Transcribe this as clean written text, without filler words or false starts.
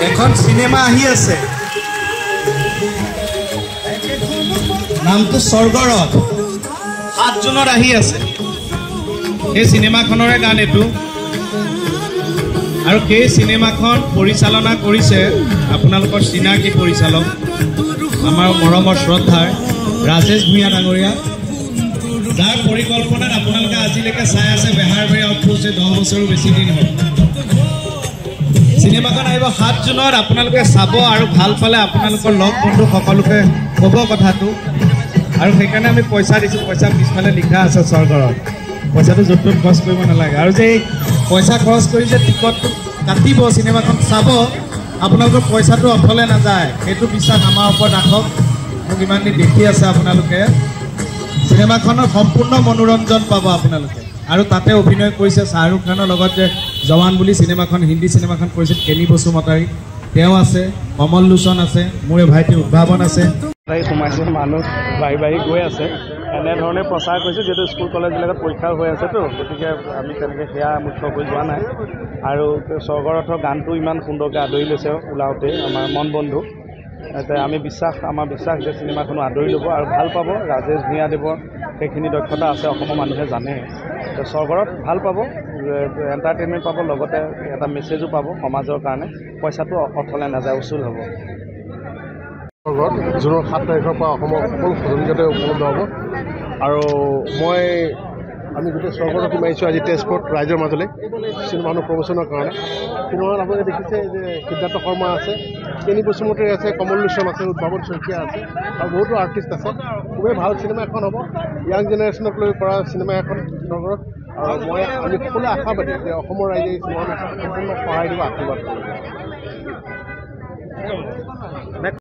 এখন সিনেমা আহি আছে, নামটো স্বৰ্গৰথ, 7 জুনত আহি আছে। সেই চিনেমাখনৰে গান এইটো, আৰু সেই চিনেমাখন পৰিচালনা কৰিছে আপোনালোকৰ চিনাকি পৰিচালক, আমাৰ মৰমৰ শ্ৰদ্ধাৰ ৰাজেশ ভূঞা ডাঙৰীয়া, যাৰ পৰিকল্পনাত আপোনালোকে আজিলৈকে চাই আছে বেহাৰবাৰী আউটপোষ্ট 10 বছৰো বেছি দিন হ'ল। চিনেমাখন আহিব 7 জুনত, আপোনালোকে চাব আৰু ভাল পালে আপোনালোকৰ লগ বন্ধু সকলোকে ক'ব কথাটো। আৰু সেইকাৰণে আমি পইচা দিছোঁ, পইচা পিছফালে লিখা আছে স্বৰ্গৰথ, পইচাটো য'ত ত'ত খৰচ কৰিব নালাগে। আৰু যে পইচা খৰচ কৰি যে টিকটটো কাটিব, চিনেমাখন চাব, আপোনালোকৰ পইচাটো অথলে নাযায়, সেইটো বিশ্বাস আমাৰ ওপৰত ৰাখক। মোক ইমান দিন দেখি আছে আপোনালোকে, চিনেমাখনৰ সম্পূৰ্ণ মনোৰঞ্জন পাব আপোনালোকে। আৰু তাতে অভিনয় কৰিছে শ্বাহৰুখ খানৰ লগত যে জৱান বুলি চিনেমাখন, হিন্দী চিনেমাখন কৰিছিল কেনি বসুমতাৰী, তেওঁ আছে, কমল লোচন আছে, মোৰ ভাইটিৰ উদ্ভাৱন আছে। সোমাইছে, মানুহ বাঢ়ি বাঢ়ি গৈ আছে, এনেধৰণে প্ৰচাৰ কৰিছে, যিহেতু স্কুল কলেজবিলাকত পৰীক্ষা হৈ আছেতো, গতিকে আমি তেনেকৈ সেয়া মুখ্য কৰি যোৱা নাই। আৰু স্বৰ্গৰথৰ গানটো ইমান সুন্দৰকৈ আদৰি লৈছে ওলাওঁতে আমাৰ মন বন্ধু। আমাৰ বিশ্বাস যে চিনেমাখনো আদৰি ল'ব আৰু ভাল পাব। ৰাজেশ ভূঞাদেৱৰ সেইখিনি দক্ষতা আছে, অসমৰ মানুহে জানে। স্বৰ্গৰথ ভাল পাব, এণ্টাৰটেইনমেণ্ট পাব, লগতে এটা মেছেজো পাব সমাজৰ কাৰণে। পইচাটো অথলে নাযায়, উচুল হ'ব। জুনৰ 7 তাৰিখৰ পৰা অসমৰ সকলো সদনিকতে উপলব্ধ হ'ব। আৰু আমি গোটেই স্বৰ্গৰথ মাৰিছোঁ আজি তেজপুৰত ৰাইজৰ মাজলৈ চিনেমাখনৰ প্ৰমোচনৰ কাৰণে। চিনেমাখনত আপোনালোকে দেখিছে যে সিদ্ধাৰ্থ শৰ্মা আছে, কেনি বসুমতাৰী আছে, কমল লোচন আছে, উদ্ভাৱন শইকীয়া আছে, আৰু বহুতো আৰ্টিষ্ট আছে। খুবেই ভাল চিনেমা এখন হ'ব, য়াং জেনেৰেশ্যনক লৈ কৰা চিনেমা এখন স্বৰ্গৰথ। আৰু আমি সকলোৱে আশাবাদী যে অসমৰ ৰাইজে এই চিনেমাখনক সম্পূৰ্ণ সহায় দিব, আশীৰ্বাদ কৰিব।